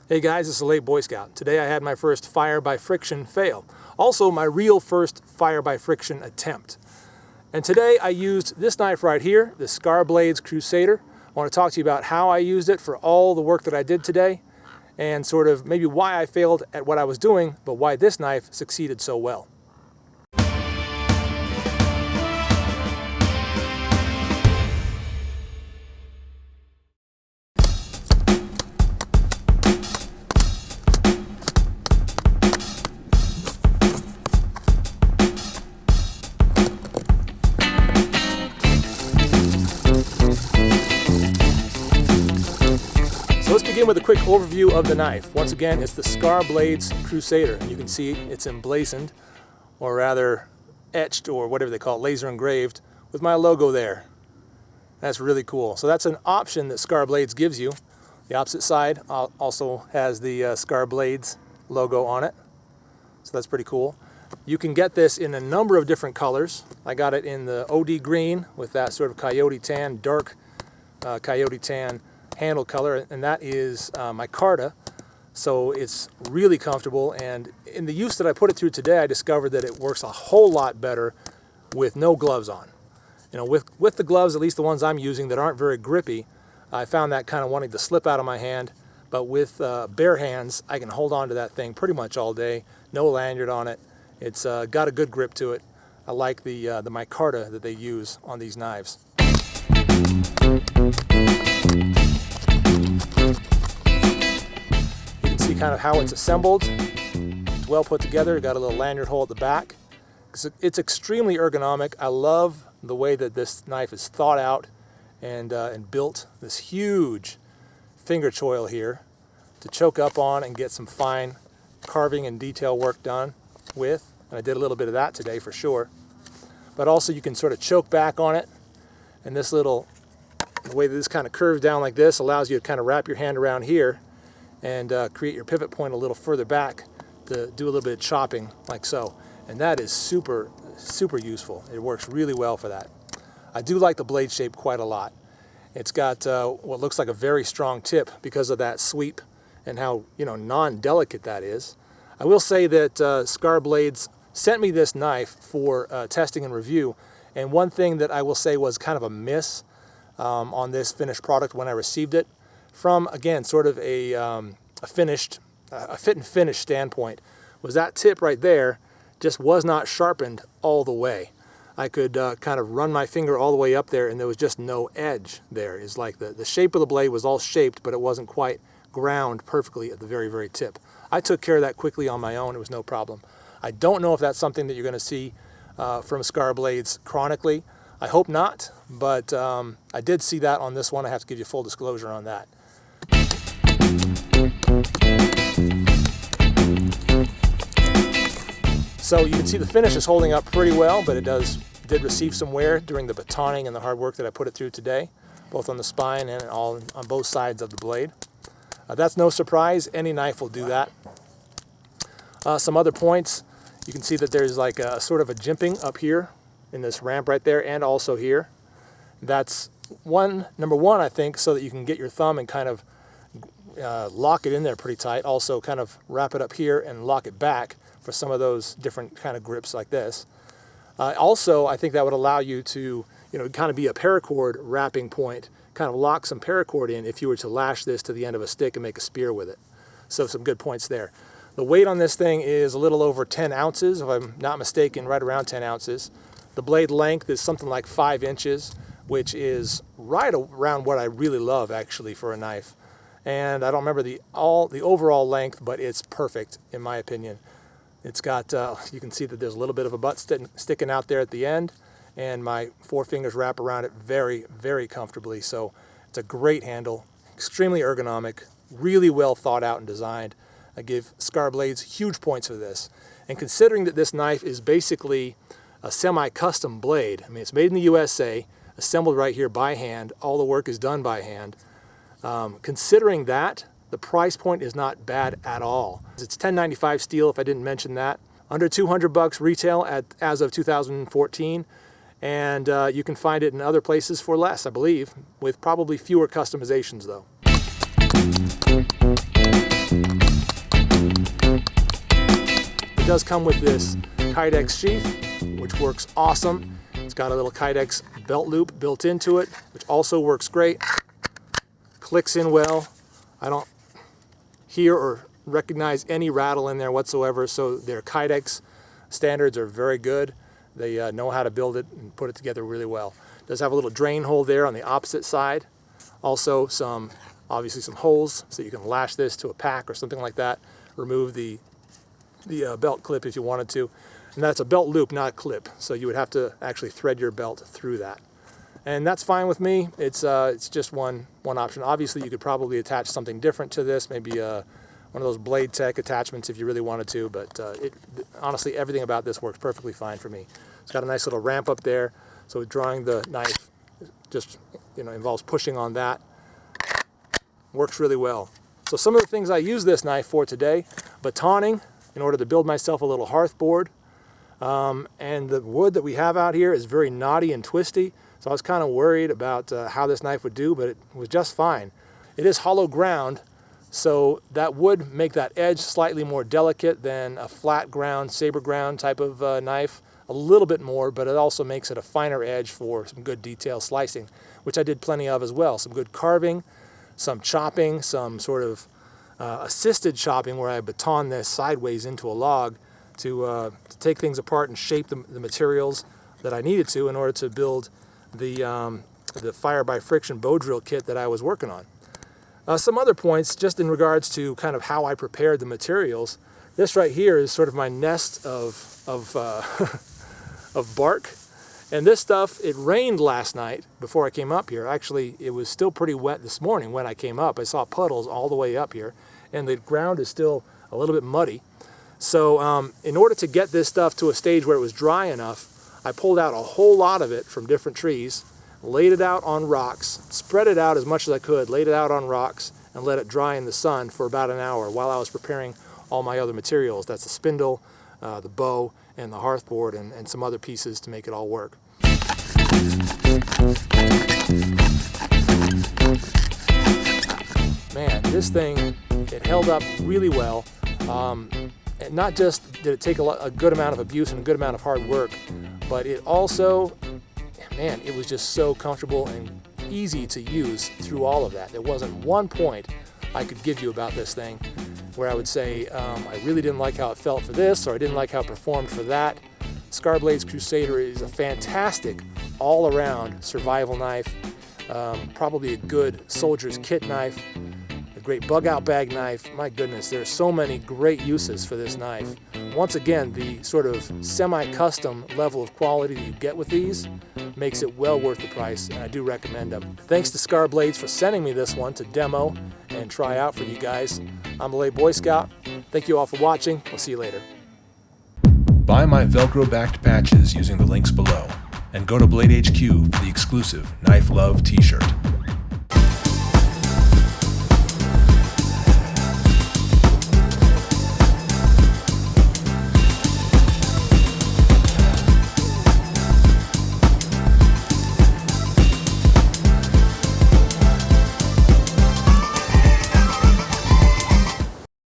Hey guys, this is a late Boy Scout. Today I had my first fire by friction fail. Also my real first fire by friction attempt. And today I used this knife right here, the Scar Blades Crusader. I want to talk to you about how I used it for all the work that I did today and sort of maybe why I failed at what I was doing, but why this knife succeeded so well. Let's begin with a quick overview of the knife. Once again, it's the Scar Blades Crusader. You can see it's emblazoned, or rather etched, or whatever they call it, laser engraved, with my logo there. That's really cool. So that's an option that Scar Blades gives you. The opposite side also has the Scar Blades logo on it. So that's pretty cool. You can get this in a number of different colors. I got it in the OD green with that sort of coyote tan, dark coyote tan handle color, and that is micarta, so it's really comfortable. And in the use that I put it through today, I discovered that it works a whole lot better with no gloves on. You know, with the gloves, at least the ones I'm using that aren't very grippy, I found that kind of wanting to slip out of my hand. But with bare hands, I can hold on to that thing pretty much all day. No lanyard on it. It's got a good grip to it. I like the micarta that they use on these knives. See kind of how it's assembled. It's well put together. Got a little lanyard hole at the back. It's extremely ergonomic. I love the way that this knife is thought out and built. This huge finger choil here to choke up on and get some fine carving and detail work done with. And I did a little bit of that today for sure. But also you can sort of choke back on it. And this little, the way that this kind of curves down like this allows you to kind of wrap your hand around here and create your pivot point a little further back to do a little bit of chopping like so. And that is super, super useful. It works really well for that. I do like the blade shape quite a lot. It's got what looks like a very strong tip because of that sweep and how, you know, non-delicate that is. I will say that Scar Blades sent me this knife for testing and review, and one thing that I will say was kind of a miss on this finished product when I received it, from, again, sort of a fit and finish standpoint, was that tip right there just was not sharpened all the way. I could kind of run my finger all the way up there and there was just no edge there. It's like the shape of the blade was all shaped, but it wasn't quite ground perfectly at the very, very tip. I took care of that quickly on my own. It was no problem. I don't know if that's something that you're going to see from Scar Blades chronically. I hope not, but I did see that on this one. I have to give you full disclosure on that. So you can see the finish is holding up pretty well, but it did receive some wear during the batoning and the hard work that I put it through today, both on the spine and on both sides of the blade. That's no surprise. Any knife will do that. Some other points, you can see that there's like a sort of a jimping up here in this ramp right there, and also here. That's number one, I think, so that you can get your thumb and kind of lock it in there pretty tight. Also kind of wrap it up here and lock it back for some of those different kind of grips like this. Also, I think that would allow you to, you know, kind of be a paracord wrapping point, kind of lock some paracord in if you were to lash this to the end of a stick and make a spear with it. So some good points there. The weight on this thing is a little over 10 ounces, if I'm not mistaken, right around 10 ounces. The blade length is something like 5 inches, which is right around what I really love actually for a knife. And I don't remember the overall length, but it's perfect in my opinion. It's got, you can see that there's a little bit of a butt sticking out there at the end, and my 4 fingers wrap around it very, very comfortably. So it's a great handle, extremely ergonomic, really well thought out and designed. I give Scar Blades huge points for this. And considering that this knife is basically a semi-custom blade, I mean, it's made in the USA, assembled right here by hand, all the work is done by hand. Considering that, the price point is not bad at all. It's $10.95 steel, if I didn't mention that. Under $200 retail as of 2014, and you can find it in other places for less, I believe, with probably fewer customizations though. It does come with this Kydex sheath, which works awesome. It's got a little Kydex belt loop built into it, which also works great. Clicks in well. I don't hear or recognize any rattle in there whatsoever, so their Kydex standards are very good. They know how to build it and put it together really well. It does have a little drain hole there on the opposite side. Also obviously some holes so you can lash this to a pack or something like that. Remove the belt clip if you wanted to. And that's a belt loop, not a clip. So you would have to actually thread your belt through that. And that's fine with me. It's just one option. Obviously you could probably attach something different to this, maybe one of those Blade Tech attachments if you really wanted to, but honestly everything about this works perfectly fine for me. It's got a nice little ramp up there, so drawing the knife just involves pushing on that. Works really well. So some of the things I use this knife for today: batoning in order to build myself a little hearth board. And the wood that we have out here is very knotty and twisty, so I was kind of worried about how this knife would do, but it was just fine. It is hollow ground, so that would make that edge slightly more delicate than a flat ground, saber ground type of knife. A little bit more, but it also makes it a finer edge for some good detail slicing, which I did plenty of as well. Some good carving, some chopping, some sort of assisted chopping where I baton this sideways into a log to take things apart and shape the materials that I needed to in order to build the fire by friction bow drill kit that I was working on. Some other points just in regards to kind of how I prepared the materials. This right here is sort of my nest of bark. And this stuff, it rained last night before I came up here. Actually, it was still pretty wet this morning when I came up. I saw puddles all the way up here, and the ground is still a little bit muddy. So in order to get this stuff to a stage where it was dry enough, I pulled out a whole lot of it from different trees, laid it out on rocks, spread it out as much as I could, laid it out on rocks, and let it dry in the sun for about an hour while I was preparing all my other materials. That's the spindle, the bow, and the hearth board, and some other pieces to make it all work. Man, this thing, it held up really well. And not just did it take a good amount of abuse and a good amount of hard work, but it also, man, it was just so comfortable and easy to use through all of that. There wasn't one point I could give you about this thing where I would say I really didn't like how it felt for this, or I didn't like how it performed for that. Scar Blades Crusader is a fantastic all-around survival knife, probably a good soldier's kit knife, a great bug-out bag knife. My goodness, there are so many great uses for this knife. Once again, the sort of semi-custom level of quality that you get with these makes it well worth the price, and I do recommend them. Thanks to Scar Blades for sending me this one to demo and try out for you guys. I'm the Boy Scout. Thank you all for watching. We'll see you later. Buy my Velcro-backed patches using the links below, and go to Blade HQ for the exclusive Knife Love t-shirt.